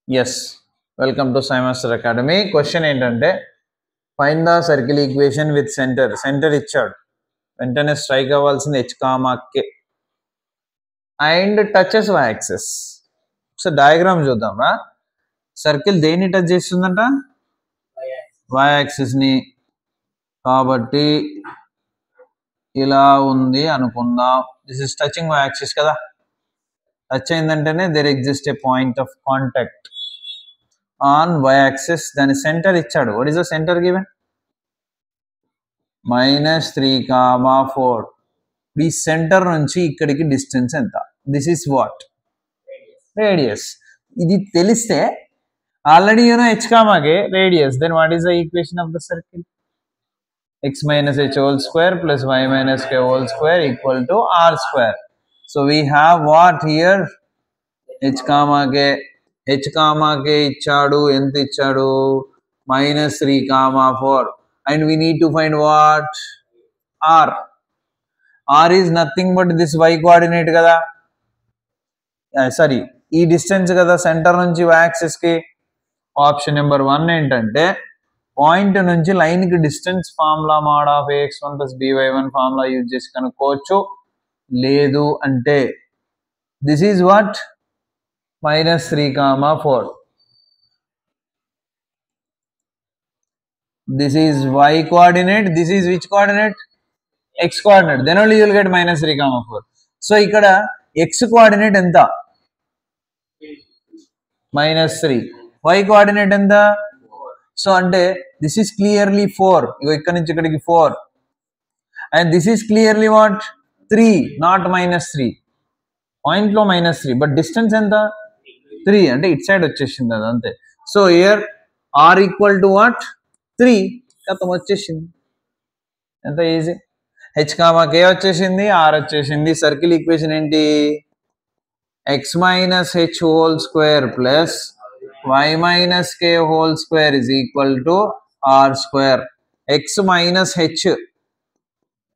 Yes, welcome to Scimaster Academy. Question ఏంటంటే find the circle equation with center. Center ఇచ్చాడు, వెంటనే strike అవ్వాల్సింది h, k and touches y axis. So diagram చూద్దామా. Circle దేన్ని touch చేస్తుందంట? y axis ని. కాబట్టి ఇలా ఉంది అనుకుందాం. This is touching y axis కదా. టచ్ అయిందంటేనే there exist a point of contact on y axis. దాని సెంటర్ ఇచ్చాడు. what is the center given? -3, 4. ఈ సెంటర్ నుంచి ఇక్కడికి డిస్టెన్స్ ఎంత? This is what? రేడియస్. ఇది తెలిస్తే already h, k radius. Then what is the equation of the circle? x minus h whole square plus y minus k whole square equal to r square. So we have what here? h, k. h, k ఇచ్చాడు. ఎంత ఇచ్చాడు? -3, 4. And we need to find what? r. r is nothing but this y coordinate కదా. Sorry, ఈ distance కదా centre నుంచి y axis కి. Option number 1 ఏంటంటే point నుంచి లైన్ కి distance formula mod of ax1 plus by1 formula use చేసి కనుక్కోవచ్చు. లేదు అంటే this is what? -3, 4. This is y coordinate. This is which coordinate? X coordinate. Then only you will get -3, 4. So ఇక్కడ x coordinate ఎంత? -3. y coordinate ఎంత? So అంటే this is clearly 4. ఇగో ఇక్కడ నుంచి ఇక్కడికి 4. And this is clearly what? 3, not -3. Point లో -3, but distance ఎంత? 3. అంటే ఇట్ సైడ్ వచ్చేసింది అది అంతే. So here r equal to what? 3. కథం వచ్చేసింది. ఎంత ఈజీ. h, k వచ్చేసింది, r వచ్చేసింది. సర్కిల్ ఈక్వేషన్ ఏంటి? x minus h whole square plus y minus k whole square is equal to r square. x minus h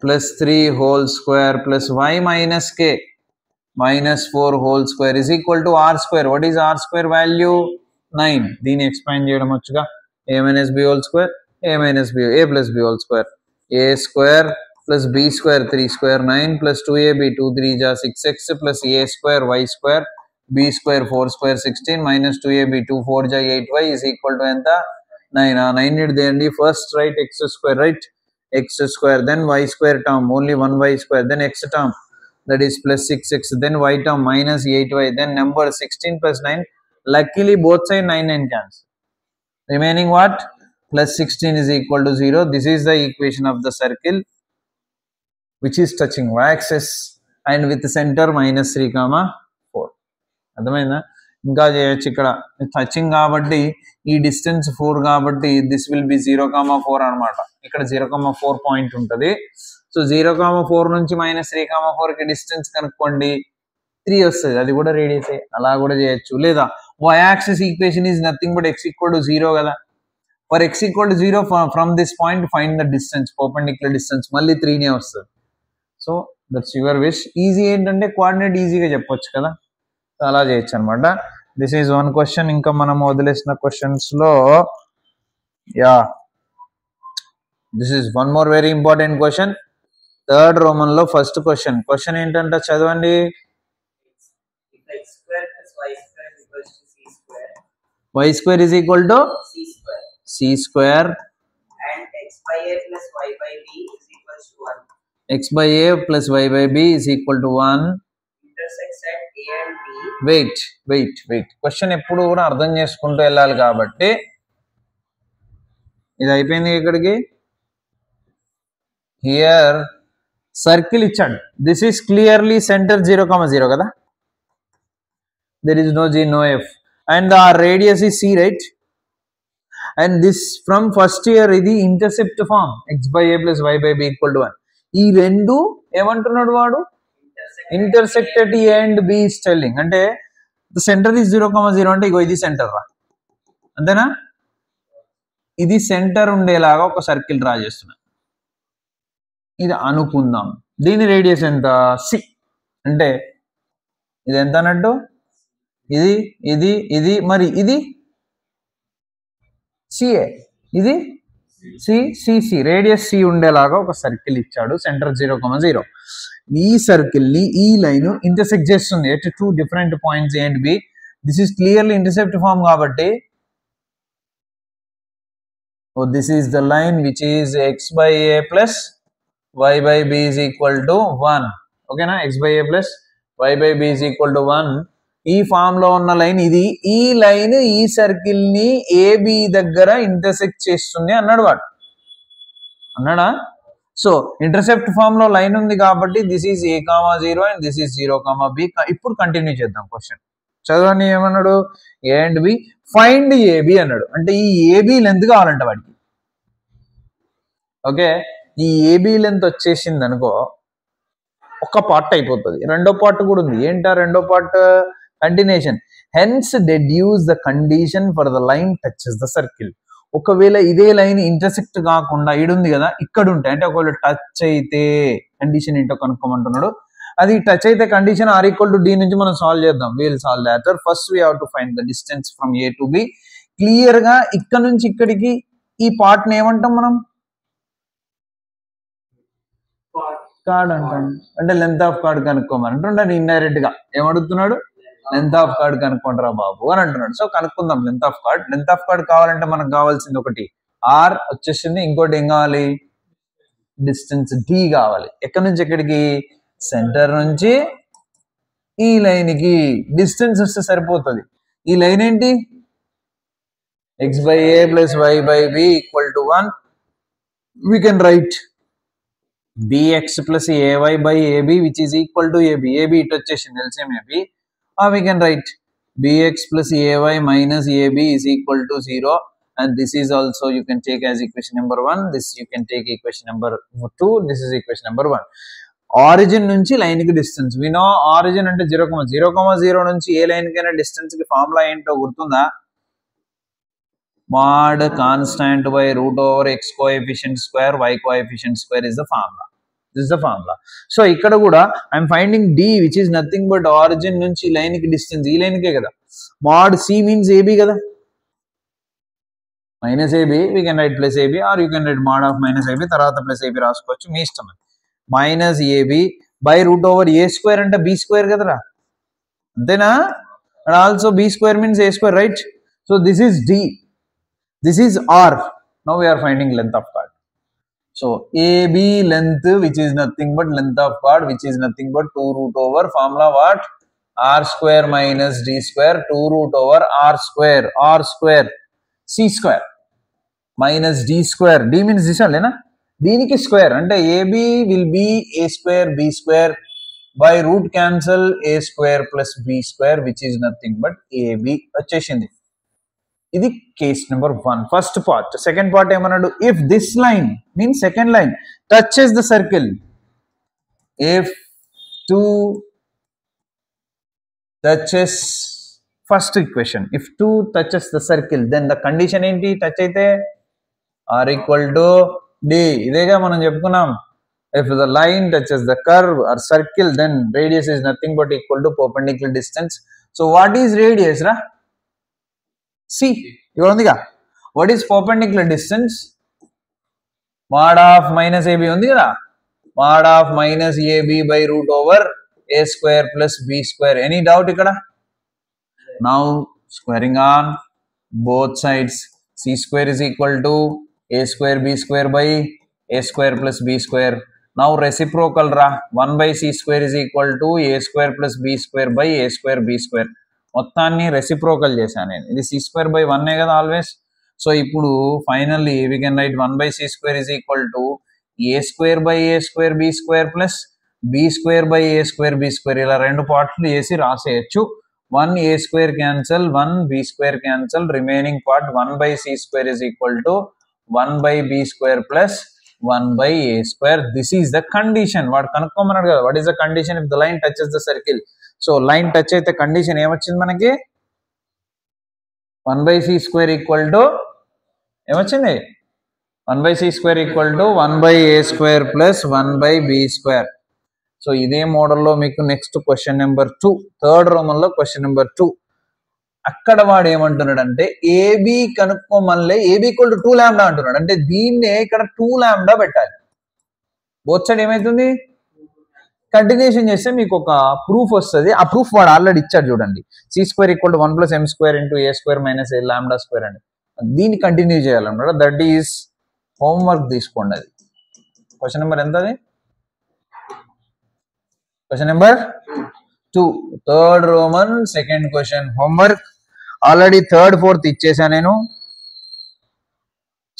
plus 3 whole square plus y minus k minus 4 whole square is equal to r square. What is r square value? 9. దీన్ని expand చేయడం వచ్చుగా. a minus b whole square, a minus b, a plus b whole square, a square plus b square 3 square 9 plus 2ab 2 3 ja 6x plus a square y square b square 4 square 16 minus 2ab 2 4 ja 8y is equal to ఎంత? 9. 9 ఇదేండి. First right x square, right? x square, then y square term only 1y square, then x term that is plus 6x, then y term minus 8y, then number 16 plus 9. Luckily both side 9 and cancel. Remaining what? Plus 16 is equal to 0. This is the equation of the circle which is touching y axis and with the center -3, 4. అర్థమైందా? ఇంకా చేయొచ్చు. ఇక్కడ touching కాబట్టి ఈ distance 4 కాబట్టి this will be 0, 4 అనమాట. ఇక్కడ 0, 4 point ఉంటుంది. సో 0, 4 నుంచి -3, 4 కి డిస్టెన్స్ కనుక్కోండి. 3 వస్తుంది. అది కూడా రేడియస్. అలా కూడా చేయొచ్చు. లేదా y axis equation is nothing but x equal to 0 కదా. For x equal to 0 from this point find the distance, perpendicular distance. మళ్ళీ 3నే వస్తుంది. So that's your wish. Easy ఏంటంటే కోఆర్డినేట్ ఈజీగా చెప్పొచ్చు కదా. అలా చేయొచ్చు అనమాట. This is one question. ఇంకా మనం వదిలేసిన క్వశ్చన్స్ లో this is one more very important question. Third Roman లో ఫస్ట్ క్వశ్చన్. క్వశ్చన్ ఏంటంటే చదవండి. y square is equal to c square and x by a plus y by b is equal to 1. x by a plus y by b is equal to 1. Intersects at a and b. Wait. Question ఎప్పుడు కూడా అర్థం చేసుకుంటూ వెళ్ళాలి కాబట్టి ఇది అయిపోయింది. ఇక్కడికి here circle ఇచ్చాడు. దిస్ ఈస్ క్లియర్లీ సెంటర్ 0, 0 కదా. There is no g, no f. And the radius is c, right? And this from first year ఇది intercept form x by a plus y by b equal to 1. ఈ రెండు ఏమంటున్నాడు వాడు? Intersect at a and b is telling. అంటే the center is 0, 0 అంటే ఇగో ఇది centre రా, అంతేనా? ఇది సెంటర్ ఉండేలాగా ఒక సర్కిల్ డ్రా చేస్తున్నా. ఇది అనుకుందాం. దీని రేడియస్ ఎంత? c. అంటే ఇది ఎంత అన్నట్టు? ఇది ఇది ఇది మరి ఇది సిఏ, ఇది సి రేడియస్ సి ఉండేలాగా ఒక సర్కిల్ ఇచ్చాడు, సెంటర్ 0,0. ఈ సర్కిల్ ని ఈ లైన్ ఇంటర్సెక్ట్ చేస్తుంది at 2 different points A and B. This is clearly intercept form కాబట్టి this is the line which is x/a plus y/b is equal to 1. ఓకేనా, x/a plus y/b is equal to 1. ఈ form లో ఉన్న line ఇది. ఈ line ఈ circle ని AB దగ్గర ఇంటర్సెక్ట్ చేస్తుంది అన్నాడు వాడు, అన్నాడా? సో ఇంటర్సెప్ట్ ఫామ్ లో లైన్ ఉంది కాబట్టి this is a,0 and this is 0,b. ఇప్పుడు కంటిన్యూ చేద్దాం క్వశ్చన్. చదవండి ఏమన్నాడు, A and B find AB అన్నాడు. అంటే ఈ ఏబి లెంత్ కావాలంట వాడికి. ఓకే, ఈ ఏబి లెంత్ వచ్చేసింది అనుకో, ఒక పార్ట్ అయిపోతుంది. రెండో పార్ట్ కూడా ఉంది. ఏంటా రెండో part? Continuation. Hence deduce the condition for the line touches the circle. ఒకవేళ ఇదే లైన్ ఇంటర్సెక్ట్ కాకుండా ఈడుంది కదా, ఇక్కడ ఉంటాయి. అంటే ఒకవేళ టచ్ అయితే కండిషన్ ఏంటో కనుక్కోమంటున్నాడు. అది టచ్ అయితే condition r equal to D నుంచి మనం సాల్వ్ చేద్దాం. We'll solve that. First we have to find the distance from A to B. Clear గా ఇక్కడ నుంచి ఇక్కడికి ఈ పార్ట్ ని ఏమంటాం మనం? కార్డ్ అంటాం. అంటే లెంత్ ఆఫ్ కార్డ్ కనుక్కోమని అంటుంటాడు. ఇండైరెక్ట్ గా ఏమడుగుతున్నాడు? లెంత్ ఆఫ్ కార్డ్ కనుక్కోండిరా బాబు అని అంటున్నాడు. సో కనుక్కుందాం length of card. Length of card కావాలంటే మనకు కావాల్సింది ఒకటి ఆర్ వచ్చేసింది, ఇంకోటి ఏం కావాలి? డిస్టెన్స్ డి కావాలి. ఎక్కడి నుంచి ఎక్కడికి? సెంటర్ నుంచి ఈ లైన్ కి డిస్టెన్స్ వస్తే సరిపోతుంది. ఈ లైన్ ఏంటి? x/a plus y/b equal to 1. We can write bx plus ay by ab which is equal to ab. ab it వచ్చేసింది LCM ab. We can write bx plus ay minus ab is equal to 0, and this is also you can take as equation number 1. This you can take equation number 2. This is equation number 1. Origin నుంచి line కి distance. We know origin అంటే 0,0 నుంచి ఏ line కైనా distance కి formula ఏంటో గుర్తుందా? mod constant by root over x coefficient square y coefficient square is the formula. This is the formula. So ikkada kuda I am finding d which is nothing but origin nunchi line ki distance. Ee line ke kada mod c means ab kada, minus ab we can write plus ab, or you can write mod of minus ab tarvata plus ab raskochu మీ ఇష్టం. minus ab by root over a square ante b square kada ra, antena? And also b square means a square, right? So this is d, this is r. Now we are finding length of chord. So AB length which is nothing but length of chord which is nothing but 2 root over formula what? R square minus D square 2 root over R square C square minus D square. D means this one, na? దీనికి square అంటే AB will be A square B square by root cancel A square plus B square which is nothing but AB వచ్చేసింది. ఇది case number 1 first part. Second part ఏమన్నాడు? If this line means second line touches the circle, if 2 touches, first equation, if 2 touches the circle then the condition ఏంటి? Touch అయితే or equal to D. ఇదేగా మనం చెప్పుకున్నాం. If the line touches the curve or circle then radius is nothing but equal to perpendicular distance. So what is radius రా? C. ఇక్కడ ఉందిగా, what is perpendicular distance? mod of minus ab ఉంది కదా, mod of minus ab by root over a square plus b square. Any doubt ఇక్కడ? Now squaring on both sides, c square is equal to a square b square by a square plus b square. Now reciprocal ra, 1 by c square is equal to a square plus b square by a square b square. మొత్తాన్ని reciprocal చేశాను నేను. ఇది c square by 1 కదా always. So ఇప్పుడు finally we can write 1 by c square is equal to a square by a square b square plus b square by a square b square. ఇలా రెండు పార్ట్లు చేసి రాసేయచ్చు. 1 a square cancel, 1 b square cancel, remaining part 1 by c square is equal to 1 by b square plus 1 by a square. This is the condition. వాడు కనుక్కోమన్నాడు కదా, what is the condition if the line touches the circle? So line touch అయితే condition ఏమొచ్చింది మనకి? 1 by c square equal to ఏమొచ్చింది? 1 by c square equal to 1 by a square plus 1 by b square. So ఇదే మోడల్లో మీకు next question number 2, third రోమన్లో question number 2 అక్కడ వాడు ఏమంటున్నాడు అంటే ఏబి కనుక్కోమనిలే ఏబి ఈక్వల్ టు 2 లాంబ్డా అంటున్నాడు. అంటే దీన్నే ఇక్కడ 2 లాంబ్డా పెట్టాలి. బోత్ సైడ్ ఏమైతుంది, కంటిన్యూషన్ చేస్తే మీకు ఒక ప్రూఫ్ వస్తుంది. ఆ ప్రూఫ్ వాడు ఆల్రెడీ ఇచ్చాడు చూడండి. C² equal to 1 + m² into a² minus a lambda square అని. దీన్ని కంటిన్యూ చేయాలన్నమాట. దట్ ఈస్ హోంవర్క్ తీసుకోండి. అది క్వశ్చన్ నెంబర్ ఎంత, అది question number 2, third Roman second question. Homework already third fourth ఇచ్చేసా నేను,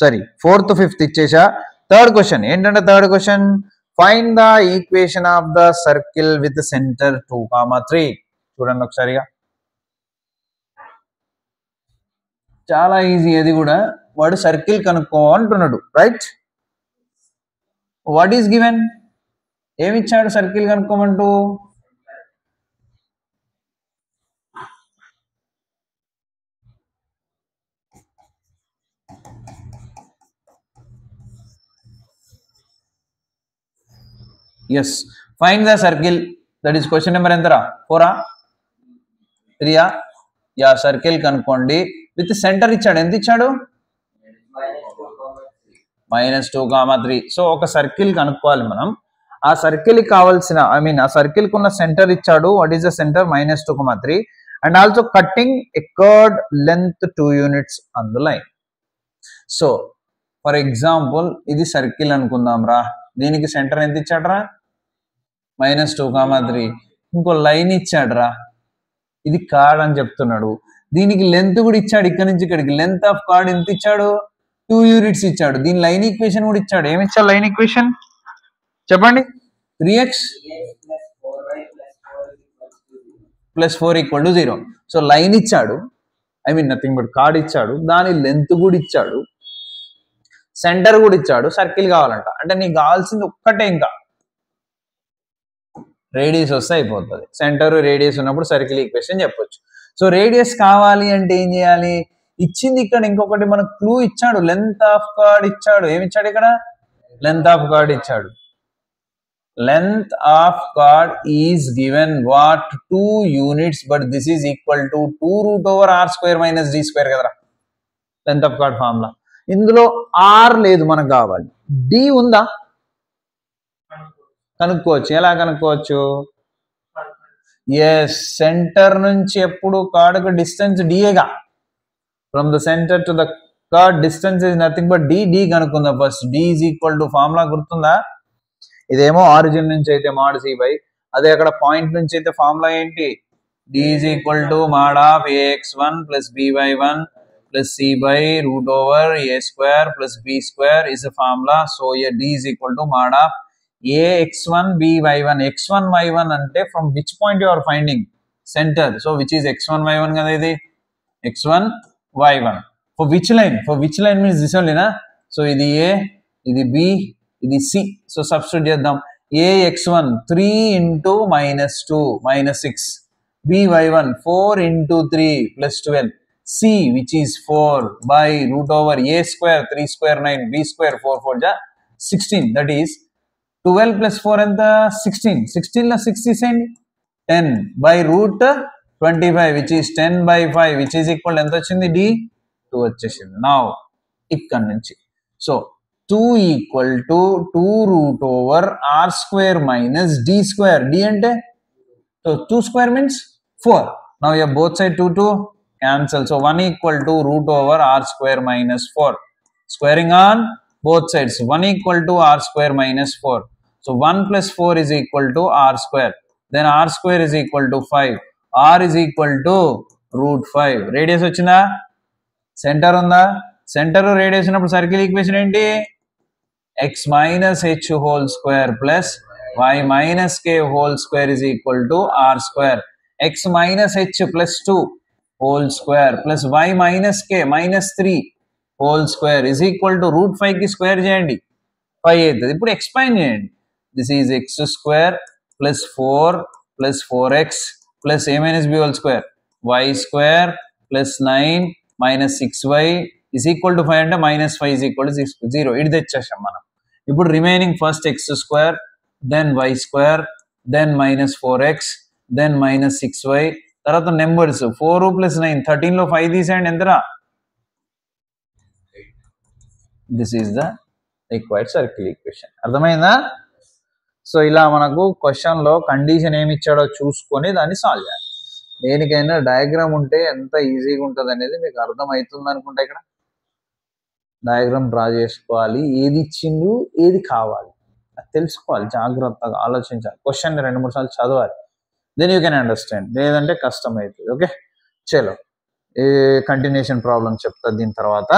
సారీ ఫోర్త్ ఫిఫ్త్ ఇచ్చేసా. థర్డ్ క్వశ్చన్ ఏంటంటే, third question find the equation of the circle with centre 2,3. చూడండి ఒకసారిగా, చాలా ఈజీ. అది కూడా వాడు సర్కిల్ కనుక్కో అంటున్నాడు, రైట్? వాట్ ఈస్ గివెన్, ఏమిచ్చాడు సర్కిల్ కనుక్కోమంటూ? Yes, find the circle. That is question number ఎంతరా, 4ఆ 3ఆ? యా, సర్కిల్ కనుక్కోండి విత్ సెంటర్ ఇచ్చాడు. ఎంత ఇచ్చాడు? -2,3. సో ఒక సర్కిల్ కనుక్కోవాలి మనం. ఆ సర్కిల్ కావాల్సిన ఆ సర్కిల్ కు ఉన్న సెంటర్ ఇచ్చాడు. What is the centre? -2,3. And also cutting a curved length 2 units on the line. So for example ఇది సర్కిల్ అనుకుందాం రా. దీనికి సెంటర్ ఎంత ఇచ్చాడ్రా? -2,3. ఇంకో లైన్ ఇచ్చాడు రా, ఇది కార్డ్ అని చెప్తున్నాడు. దీనికి లెంత్ కూడా ఇచ్చాడు. ఇక్కడ నుంచి ఇక్కడికి లెంత్ ఆఫ్ కార్డ్ ఎంత ఇచ్చాడు? 2 యూనిట్స్ ఇచ్చాడు. దీని లైన్ ఈక్వేషన్ కూడా ఇచ్చాడు. ఏమి ఇచ్చాడు లైన్ ఈక్వేషన్ చెప్పండి? 3x + 4 = 0. సో లైన్ ఇచ్చాడు, నథింగ్ బట్ కార్డ్ ఇచ్చాడు. దాని లెంత్ కూడా ఇచ్చాడు, సెంటర్ కూడా ఇచ్చాడు. సర్కిల్ కావాలంట. అంటే నీకు కావాల్సింది ఒక్కటే, ఇంకా రేడియస్ వస్తే అయిపోతుంది. సెంటర్ రేడియస్ ఉన్నప్పుడు సర్కిల్ ఈక్వేషన్ చెప్పొచ్చు. సో రేడియస్ కావాలి అంటే ఏం చేయాలి? ఇచ్చింది ఇక్కడ ఇంకొకటి మనకు క్లూ ఇచ్చాడు, లెంత్ ఆఫ్ కార్డ్ ఇచ్చాడు. ఏమి ఇచ్చాడు ఇక్కడ? లెంత్ ఆఫ్ కార్డ్ ఇచ్చాడు. Length of card is given what? 2 units. But this is equal to 2√r² - d² కదరా లెంత్ ఆఫ్ కార్డ్ ఫార్ములా. ఇందులో ఆర్ లేదు, మనకు కావాలి. డి ఉందా? కనుక్కోవచ్చు. ఎలా కనుక్కోవచ్చు? ఎస్, సెంటర్ నుంచి ఎప్పుడు కార్డుకు డిస్టెన్స్ డిఏగా. From the centre to the chord distance is nothing but D. D కనుక్కుందాం first. D is equal to formula గుర్తుందా? ఇదేమో ఆరిజిన్ నుంచి అయితే mod c/, అదే అక్కడ పాయింట్ నుంచి అయితే ఫార్ములా ఏంటి? D is equal to mod of ax1 + by1 + c/√a² + b² is a formula. So here d is equal to mod of ax1 by1. x1 y1 అంటే from which point you are finding center? So which is x1 y1 కదా, ఇది x1 y1. For which line? For which line means this only na. So ఇది a, ఇది b, ఇది c. So substitute చేద్దాం. ax1 3 into -2 -6, by1 4 into 3 + 12, c which is 4 by √a², 3² 9, b² 4 4 ja 16. That is 12 + 4 ఎంత? 16. 16 లో 6 తీసేయండి. 10 by √25 which is 10 by 5 which is equal ఎంత వచ్చింది? d 2 వచ్చేసింది. నౌ ఇక్కడ నుంచి సో 2 = 2√r² - d². d అంటే so 2² means 4. Now you have both side 2 2 cancel. So 1 = √r² - 4. Squaring on both sides. 1 = r² - 4. So 1 + 4 is equal to r². Then r² is equal to 5. r is equal to √5. Radius వచ్చిందా? Centre ఉందా? Centre radius ఉన్నప్పుడు circle equation ఏంటి? x - h² plus y - k² is equal to r². x - h plus 2 whole square plus y - k -3 whole square is equal to √5 కి square చేయండి 5 అవుతుంది. ఇప్పుడు expand చేయండి. This is x² plus 4 plus 4x plus a - b whole square, y² plus 9 minus 6y is equal to 5 అంటే -5 is equal to 0. ఇది తెచ్చేసాం మనం. ఇప్పుడు remaining first x², then y², then -4x, then -6y, తర్వాత numbers 4 + 9 13 లో 5 తీసేయండి ఎంతరా this is the required circle equation అర్థమైందా so ఇలా మనకు క్వశ్చన్ లో కండిషన్ ఏమి ఇచ్చాడో చూసుకొని దాన్ని సాల్వ్ చేయాలి దేనికైనా డయాగ్రామ్ ఉంటే ఎంత ఈజీగా ఉంటుంది అనేది మీకు అర్థమవుతుంది అనుకుంటా ఇక్కడ డయాగ్రామ్ డ్రా చేసుకోవాలి ఏది ఇచ్చిండు ఏది కావాలి అది తెలుసుకోవాలి జాగ్రత్తగా ఆలోచించాలి క్వశ్చన్ 2-3 సార్లు చదవాలి దెన్ యూ కెన్ అండర్స్టాండ్ లేదంటే కష్టం అవుతుంది ఓకే చలో కంటిన్యూషన్ ప్రాబ్లం చెప్తా దీని తర్వాత